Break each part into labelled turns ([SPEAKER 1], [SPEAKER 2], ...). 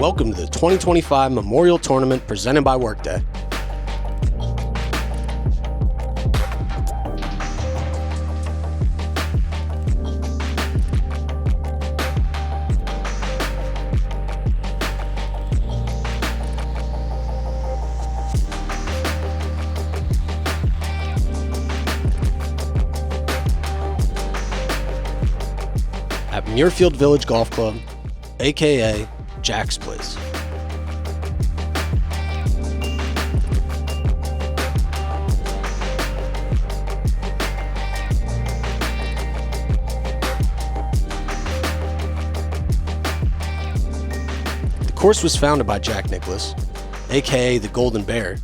[SPEAKER 1] Welcome to the 2025 Memorial Tournament presented by Workday. At Muirfield Village Golf Club, aka Jack's Place. The course was founded by Jack Nicklaus, aka the Golden Bear,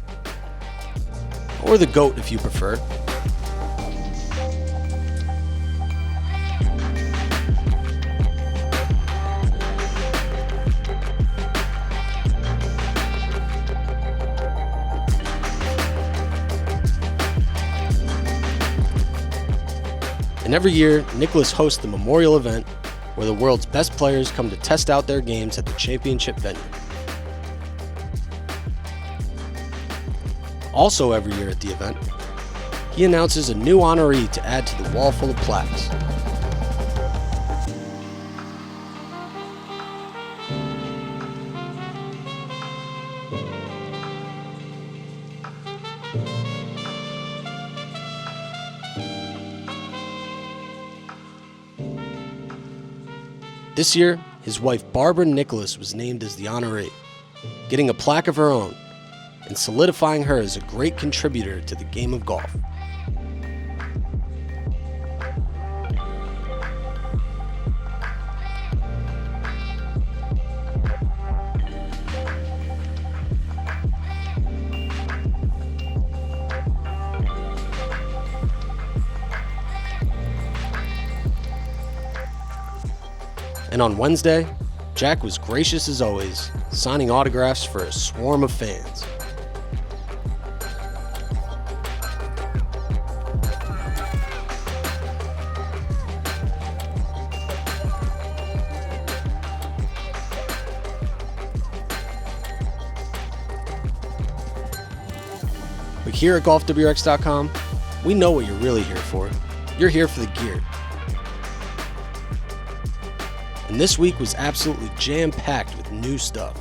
[SPEAKER 1] or the Goat if you prefer. And every year, Nicklaus hosts the memorial event where the world's best players come to test out their games at the championship venue. Also every year at the event, he announces a new honoree to add to the wall full of plaques. This year, his wife Barbara Nicklaus was named as the honoree, getting a plaque of her own and solidifying her as a great contributor to the game of golf. And on Wednesday, Jack was gracious as always, signing autographs for a swarm of fans. But here at GolfWRX.com, we know what you're really here for. You're here for the gear. And this week was absolutely jam-packed with new stuff.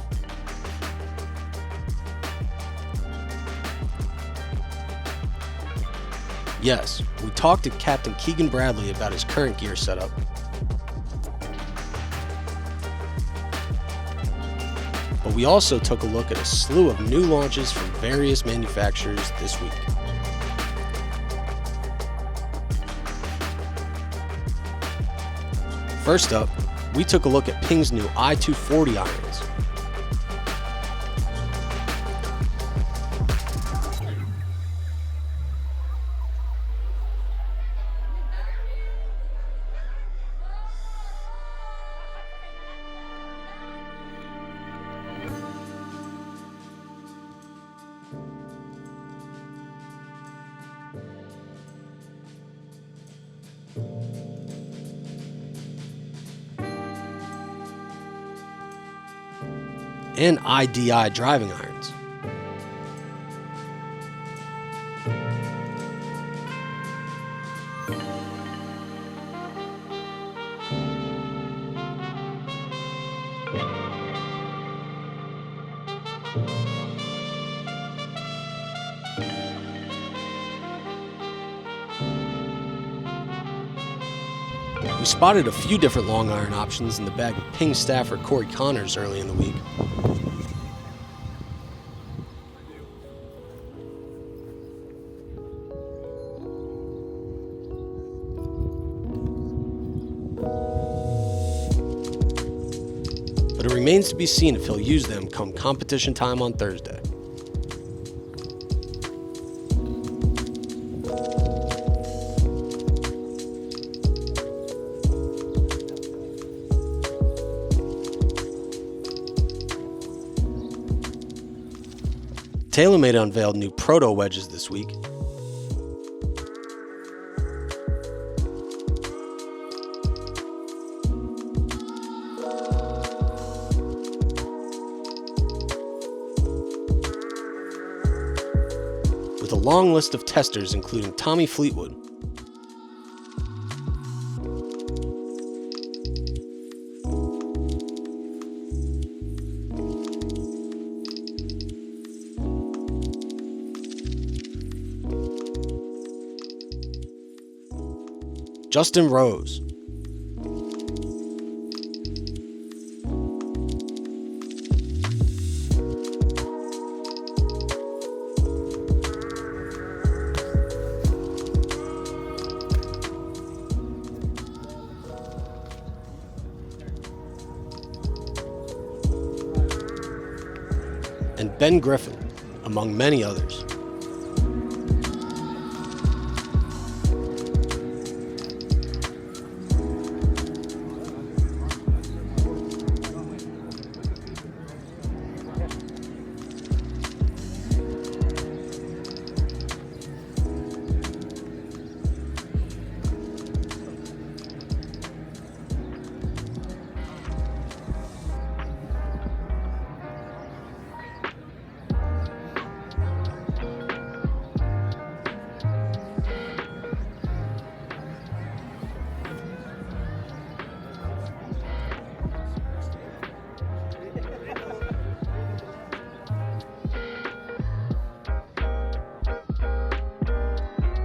[SPEAKER 1] Yes, we talked to Captain Keegan Bradley about his current gear setup. But we also took a look at a slew of new launches from various manufacturers this week. First up, we took a look at Ping's new I-240 irons. And IDI driving irons. We spotted a few different long iron options in the bag of Ping staffer Corey Connors early in the week. But it remains to be seen if he'll use them come competition time on Thursday. TaylorMade unveiled new proto wedges this week. with a long list of testers including Tommy Fleetwood, Justin Rose, and Ben Griffin, among many others.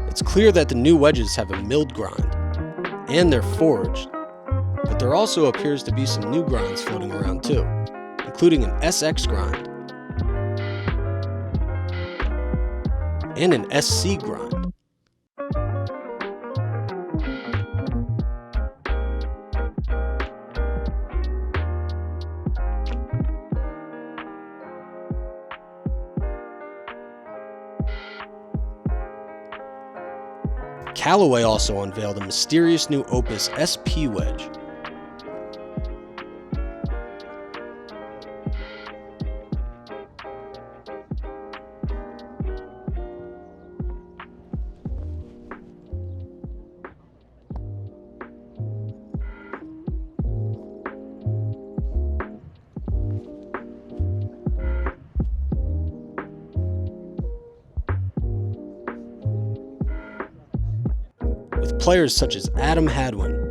[SPEAKER 1] It's clear that the new wedges have a milled grind, and they're forged, but there also appears to be some new grinds floating around too, including an SX grind and an SC grind. Callaway also unveiled a mysterious new Opus SP wedge. With players such as Adam Hadwin,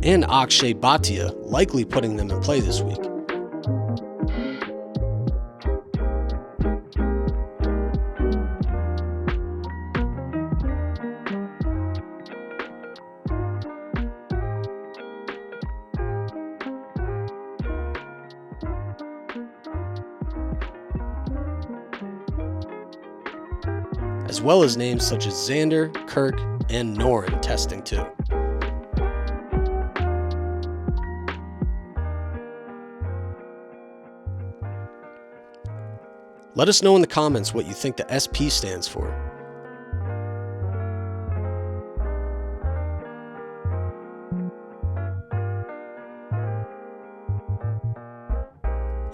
[SPEAKER 1] and Akshay Bhatia likely putting them in play this week. As well as names such as Xander, Kirk, and Noren testing too. Let us know in the comments what you think the SP stands for.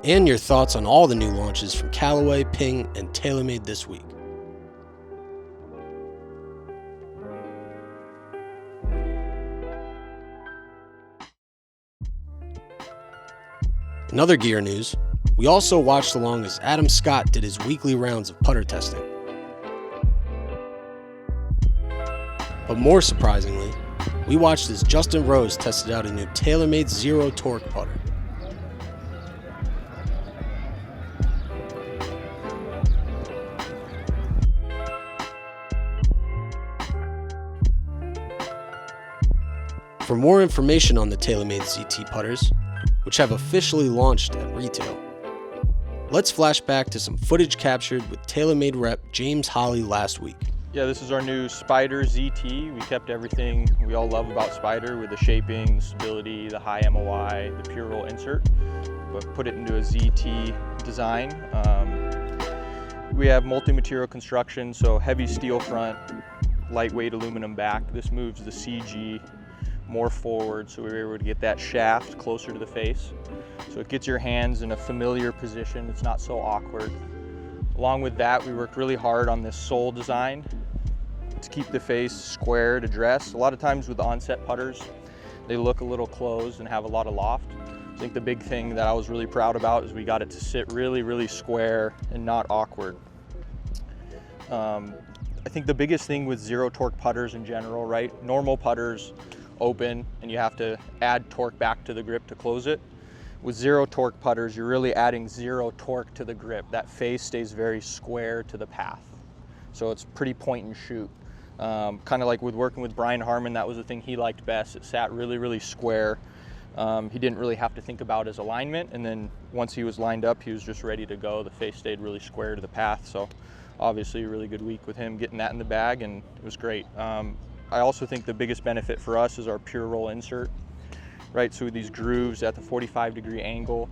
[SPEAKER 1] And your thoughts on all the new launches from Callaway, Ping, and TaylorMade this week. In other gear news, we also watched along as Adam Scott did his weekly rounds of putter testing. But more surprisingly, we watched as Justin Rose tested out a new TaylorMade Zero Torque putter. For more information on the TaylorMade ZT putters, which have officially launched at retail, let's flash back to some footage captured with TaylorMade rep James Holly last week.
[SPEAKER 2] Yeah, this is our new Spider ZT. We kept everything we all love about Spider with the shaping, the stability, the high MOI, the pure roll insert, but put it into a ZT design. We have multi-material construction, so heavy steel front, lightweight aluminum back. This moves the CG more forward, so we were able to get that shaft closer to the face. So it gets your hands in a familiar position. It's not so awkward. Along with that, we worked really hard on this sole design to keep the face square to dress. A lot of times with onset putters, they look a little closed and have a lot of loft. I think the big thing that I was really proud about is we got it to sit really, really square and not awkward. I think the biggest thing with zero torque putters in general, right? Normal putters open and you have to add torque back to the grip to close it. With zero torque putters, you're really adding zero torque to the grip. That face stays very square to the path. So it's pretty point and shoot. Kind of like with working with Brian Harmon, that was the thing he liked best. It sat really, really square. He didn't really have to think about his alignment, and then once he was lined up, he was just ready to go. The face stayed really square to the path, so obviously a really good week with him getting that in the bag, and it was great. I also think the biggest benefit for us is our pure roll insert, right? So with these grooves at the 45-degree angle,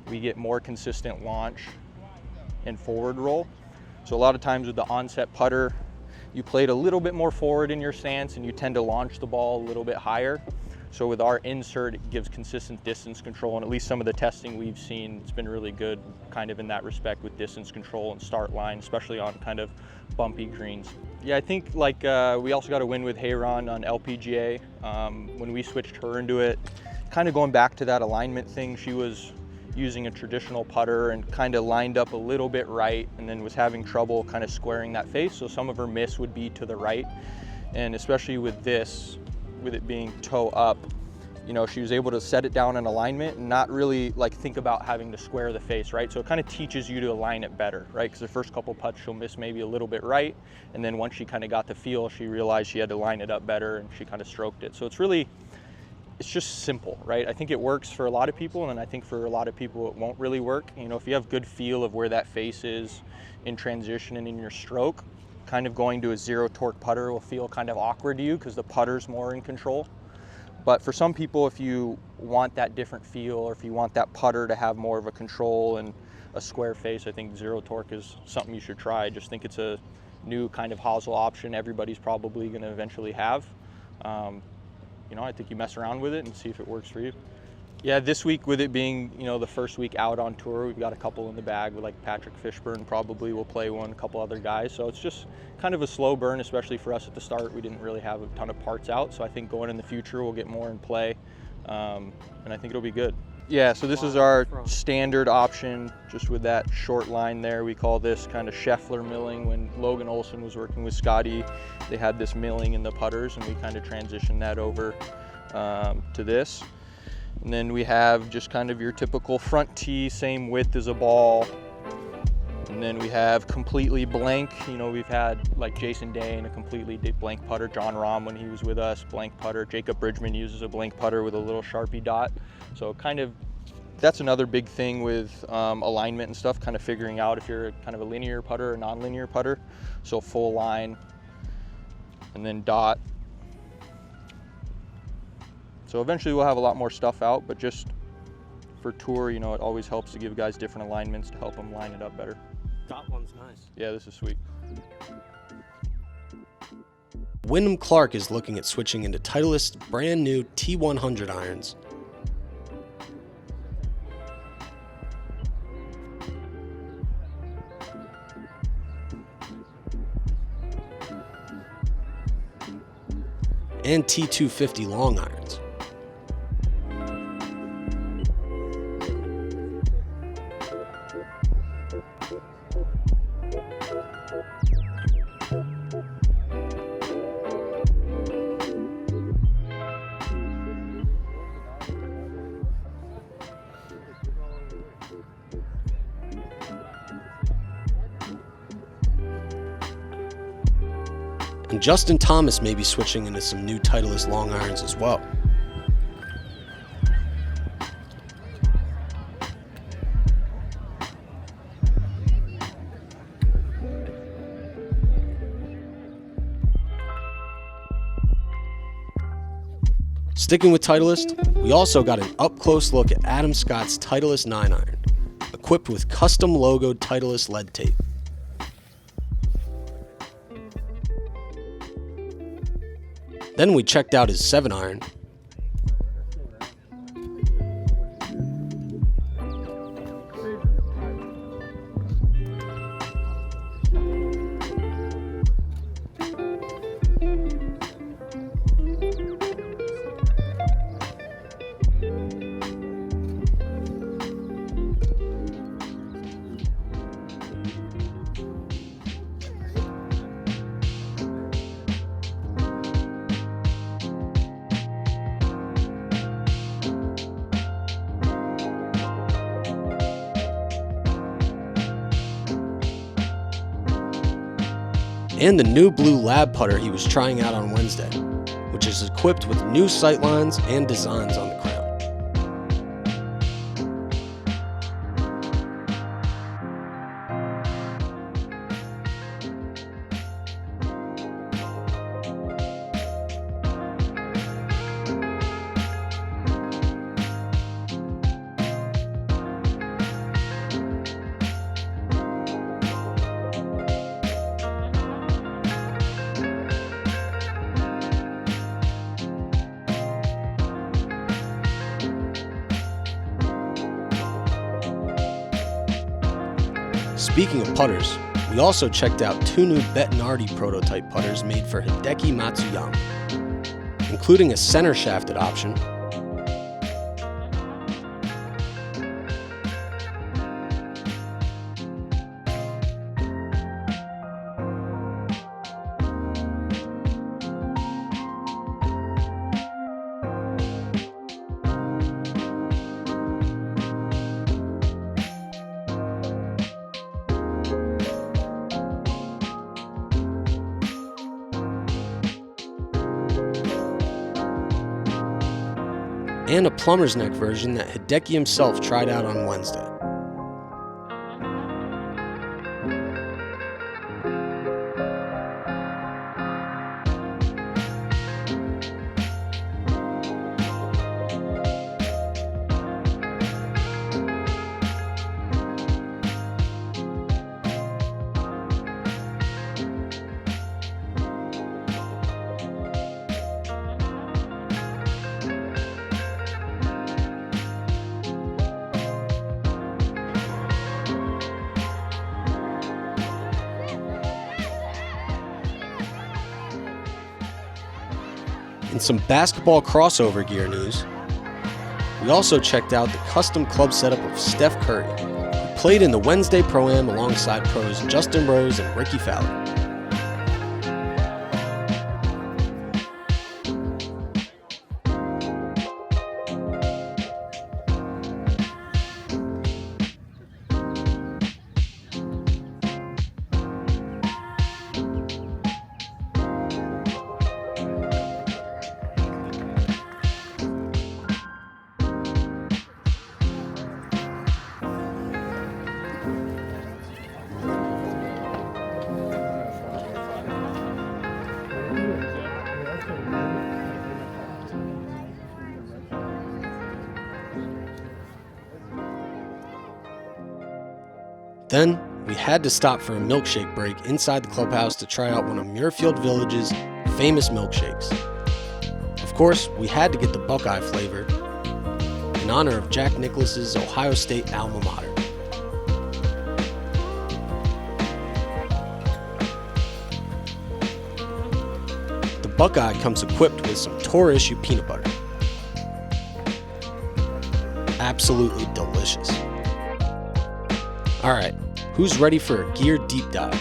[SPEAKER 2] we get more consistent launch and forward roll. So a lot of times with the onset putter, you played a little bit more forward in your stance and you tend to launch the ball a little bit higher. So with our insert, it gives consistent distance control, and at least some of the testing we've seen, it's been really good kind of in that respect with distance control and start line, especially on kind of bumpy greens. Yeah, I think like we also got a win with Hayron on LPGA. When we switched her into it, kind of going back to that alignment thing, she was using a traditional putter and kind of lined up a little bit right and then was having trouble kind of squaring that face. So some of her miss would be to the right. And especially with this, with it being toe up, you know, she was able to set it down in alignment and not really like think about having to square the face, right? So it kind of teaches you to align it better, right? Because the first couple putts she'll miss maybe a little bit right, and then once she kind of got the feel, she realized she had to line it up better and she kind of stroked it. So it's just simple, right? I think it works for a lot of people, and I think for a lot of people it won't really work. You know, if you have good feel of where that face is in transition and in your stroke, kind of going to a zero torque putter will feel kind of awkward to you because the putter's more in control. But for some people, if you want that different feel, or if you want that putter to have more of a control and a square face, I think zero torque is something you should try. I just think it's a new kind of hosel option everybody's probably going to eventually have. You know, I think you mess around with it and see if it works for you. Yeah, this week with it being, you know, the first week out on tour, we've got a couple in the bag with like Patrick Fishburne probably will play one, a couple other guys. So it's just kind of a slow burn, especially for us at the start. We didn't really have a ton of parts out. So I think going in the future, we'll get more in play. And I think it'll be good. Yeah, so this is our standard option, just with that short line there. We call this kind of Scheffler milling. When Logan Olson was working with Scotty, they had this milling in the putters, and we kind of transitioned that over to this. And then we have just kind of your typical front tee, same width as a ball. And then we have completely blank. You know, we've had like Jason Day in a completely blank putter. John Rahm, when he was with us, blank putter. Jacob Bridgman uses a blank putter with a little Sharpie dot. So kind of, that's another big thing with alignment and stuff, kind of figuring out if you're kind of a linear putter or non-linear putter. So full line and then dot. So eventually we'll have a lot more stuff out, but just for tour, you know, it always helps to give guys different alignments to help them line it up better.
[SPEAKER 1] Dot one's nice.
[SPEAKER 2] Yeah, this is sweet.
[SPEAKER 1] Wyndham Clark is looking at switching into Titleist's brand new T100 irons. And T250 long irons. And Justin Thomas may be switching into some new Titleist long irons as well. Sticking with Titleist, we also got an up-close look at Adam Scott's Titleist 9 iron, a equipped with custom logoed Titleist lead tape. Then we checked out his 7-iron. And the new blue lab putter he was trying out on Wednesday, which is equipped with new sightlines and designs on the crown. Speaking of putters, we also checked out 2 new Bettinardi prototype putters made for Hideki Matsuyama, including a center shafted option, and a plumber's neck version that Hideki himself tried out on Wednesday. In some basketball crossover gear news, we also checked out the custom club setup of Steph Curry, who played in the Wednesday Pro-Am alongside pros Justin Rose and Ricky Fowler. Then, we had to stop for a milkshake break inside the clubhouse to try out one of Muirfield Village's famous milkshakes. Of course, we had to get the Buckeye flavor in honor of Jack Nicklaus's Ohio State alma mater. The Buckeye comes equipped with some Tour issue peanut butter. Absolutely delicious. Alright, who's ready for a gear deep dive?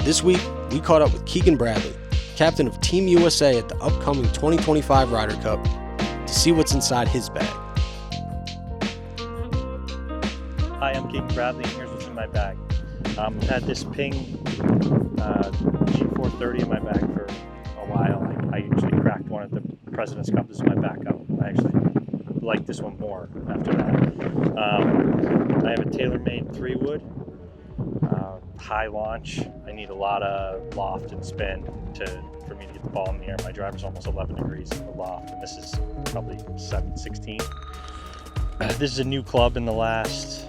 [SPEAKER 1] This week, we caught up with Keegan Bradley, captain of Team USA at the upcoming 2025 Ryder Cup, to see what's inside his bag.
[SPEAKER 3] Hi, I'm Keegan Bradley, and here's what's in my bag. I've had this Ping G430 in my bag for a while. I usually cracked one at the President's Cup. This is my backup. I actually like this one more after that. I have a TaylorMade 3-wood, high launch. I need a lot of loft and spin for me to get the ball in the air. My driver's almost 11 degrees in the loft, and this is probably 716. This is a new club in the last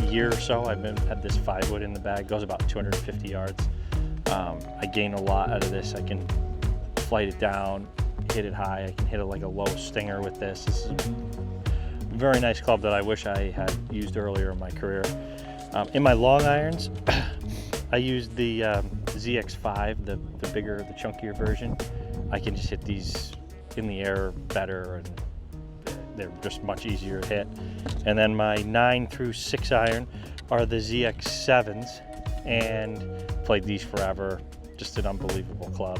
[SPEAKER 3] year or so, I've had this 5-wood in the bag. Goes about 250 yards. I gain a lot out of this. I can flight it down, hit it high. I can hit it like a low stinger with this. This is a very nice club that I wish I had used earlier in my career. In my long irons, I used the ZX5, the bigger, the chunkier version. I can just hit these in the air better, and they're just much easier to hit. And then my 9 through 6 iron are the ZX7s, and played these forever. Just an unbelievable club.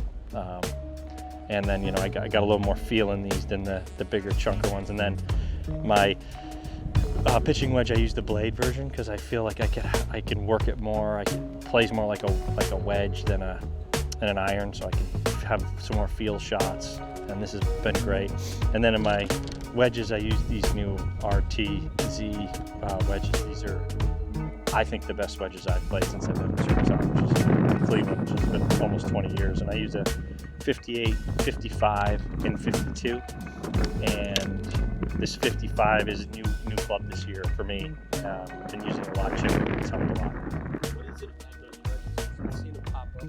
[SPEAKER 3] And then, you know, I got a little more feel in these than the bigger chunker ones. And then my pitching wedge, I use the blade version because I feel like I can work it more. It plays more like a wedge than an iron, so I can have some more feel shots. And this has been great. And then in my wedges, I use these new RTZ wedges. These are, I think, the best wedges I've played since I've been in Superstar, which is in Cleveland, which has been almost 20 years. And I use a 58, 55, and 52. And this 55 is a new club this year for me. I've been using a lot cheaper. It's helped a lot.
[SPEAKER 1] What is it about those wedges? I've seen them pop up.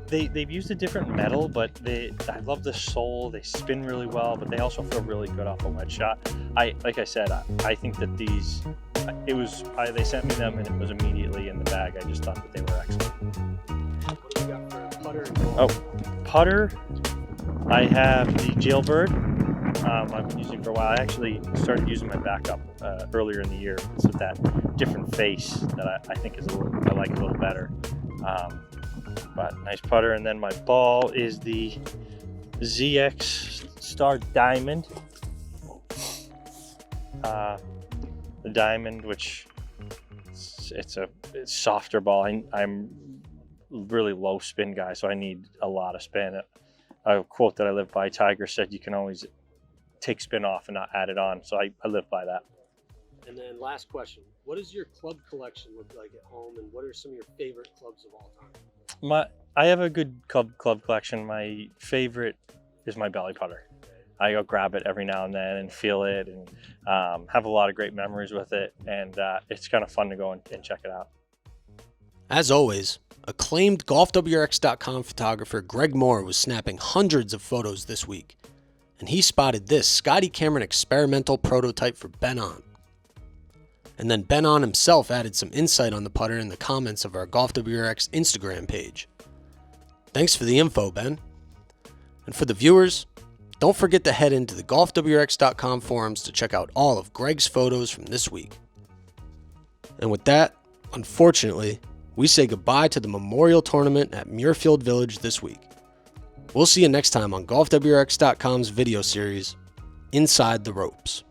[SPEAKER 3] They've used a different metal, but I love the sole. They spin really well, but they also feel really good off a wedge shot. Like I said, I think that these, they sent me them and it was immediately in the bag. I just thought that they were excellent.
[SPEAKER 1] What do you got for putter and ball?
[SPEAKER 3] Oh, putter. I have the Jailbird. I've been using for a while. I actually started using my backup earlier in the year. It's with that different face that I think I like a little better. But nice putter. And then my ball is the ZX Star Diamond. The Diamond, which it's a softer ball. I'm really low spin guy, so I need a lot of spin. A quote that I live by, Tiger said, you can always take spin off and not add it on. So I live by that.
[SPEAKER 1] And then last question, what does your club collection look like at home, and what are some of your favorite clubs of all time?
[SPEAKER 3] I have a good club collection. My favorite is my belly putter. I go grab it every now and then and feel it, and have a lot of great memories with it. And it's kind of fun to go and check it out.
[SPEAKER 1] As always, acclaimed GolfWRX.com photographer Greg Moore was snapping hundreds of photos this week, and he spotted this Scotty Cameron experimental prototype for Ben On. And then Ben On himself added some insight on the putter in the comments of our GolfWRX Instagram page. Thanks for the info, Ben. And for the viewers, don't forget to head into the GolfWRX.com forums to check out all of Greg's photos from this week. And with that, unfortunately, we say goodbye to the Memorial Tournament at Muirfield Village this week. We'll see you next time on GolfWRX.com's video series, Inside the Ropes.